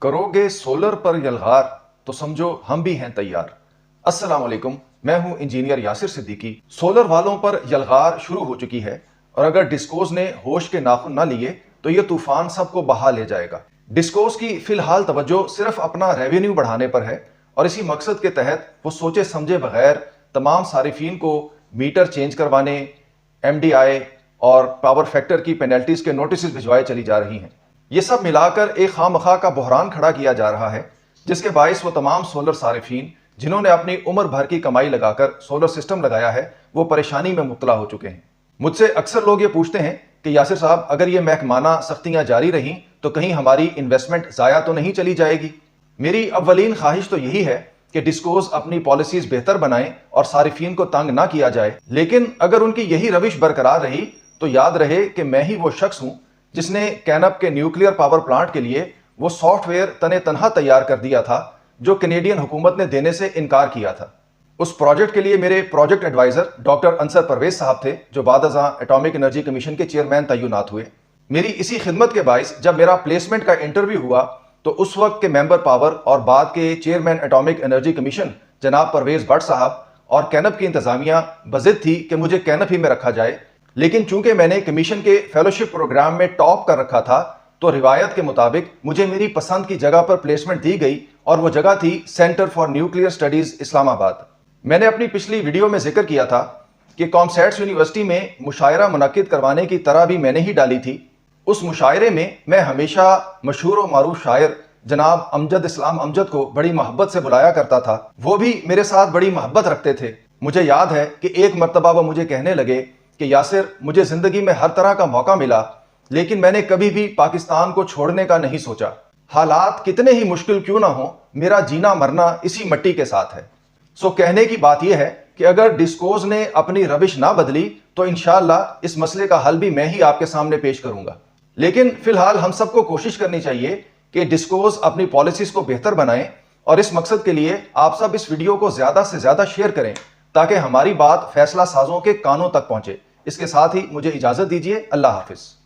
करोगे सोलर पर यलगार तो समझो हम भी हैं तैयार। अस्सलाम वालेकुम, मैं हूं इंजीनियर यासिर सिद्दीकी। सोलर वालों पर यलगार शुरू हो चुकी है और अगर डिस्कोज ने होश के नाखून ना लिए तो यह तूफान सबको बहा ले जाएगा। डिस्कोज की फिलहाल तवज्जो सिर्फ अपना रेवेन्यू बढ़ाने पर है और इसी मकसद के तहत वो सोचे समझे बगैर तमाम सारिफीन को मीटर चेंज करवाने, MDI और पावर फैक्टर की पेनल्टीज के नोटिस भिजवाए चली जा रही हैं। ये सब मिलाकर एक खामखा का बहरान खड़ा किया जा रहा है, जिसके बायस वो तमाम सोलर सारिफीन जिन्होंने अपनी उम्र भर की कमाई लगाकर सोलर सिस्टम लगाया है वो परेशानी में मुब्तला हो चुके हैं। मुझसे अक्सर लोग ये पूछते हैं कि यासिर साहब, अगर ये महकमाना सख्तियां जारी रहीं तो कहीं हमारी इन्वेस्टमेंट ज़ाया तो नहीं चली जाएगी। मेरी अव्वलीन ख्वाहिश तो यही है कि डिस्कोज अपनी पॉलिसीज बेहतर बनाएं और सारिफीन को तंग ना किया जाए, लेकिन अगर उनकी यही रविश बरकरार रही तो याद रहे कि मैं ही वो शख्स हूं जिसने कैनप के न्यूक्लियर पावर प्लांट के लिए वो सॉफ्टवेयर तने तनहा तैयार कर दिया था जो कैनेडियन हुकूमत ने देने से इनकार किया था। उस प्रोजेक्ट के लिए मेरे project adviser doctor Ansar Parvez साहब थे, जो बाद-अज़ां एटॉमिक एनर्जी कमीशन के चेयरमैन तैनात हुए। मेरी इसी खिदमत के बायस जब मेरा प्लेसमेंट का इंटरव्यू हुआ तो उस वक्त के मेंबर पावर और बाद के चेयरमैन एटॉमिक एनर्जी कमीशन जनाब परवेज भट्ट साहब और कैनप की इंतजामिया बजिद थी कि मुझे कैनप ही में रखा जाए, लेकिन चूंकि मैंने कमीशन के फेलोशिप प्रोग्राम में टॉप कर रखा था तो रिवायत के मुताबिक मुझे मेरी पसंद की जगह पर प्लेसमेंट दी गई और वो जगह थी centre for nuclear studies Islamabad. मैंने अपनी पिछली वीडियो में जिक्र किया था कि कॉमसैट्स यूनिवर्सिटी में मुशायरा मुनक्किद करवाने की तरह भी मैंने ही डाली थी। उस मुशायरे में मैं हमेशा मशहूर और मारूफ शायर जनाब अमजद इस्लाम अमजद को बड़ी मोहब्बत से बुलाया करता था। वो भी मेरे साथ बड़ी मोहब्बत रखते थे। मुझे याद है कि एक मरतबा वो मुझे कहने लगे कि यासिर, मुझे जिंदगी में हर तरह का मौका मिला लेकिन मैंने कभी भी पाकिस्तान को छोड़ने का नहीं सोचा। हालात कितने ही मुश्किल क्यों ना हो, मेरा जीना मरना इसी मिट्टी के साथ है। सो कहने की बात यह है कि अगर डिस्कोज ने अपनी रविश ना बदली तो इंशाअल्लाह इस मसले का हल भी मैं ही आपके सामने पेश करूंगा। लेकिन फिलहाल हम सबको कोशिश करनी चाहिए कि डिस्कोज अपनी पॉलिसीज को बेहतर बनाएं और इस मकसद के लिए आप सब इस वीडियो को ज्यादा से ज्यादा शेयर करें ताकि हमारी बात फैसला साजों के कानों तक पहुंचे। इसके साथ ही मुझे इजाजत दीजिए। अल्लाह हाफिज।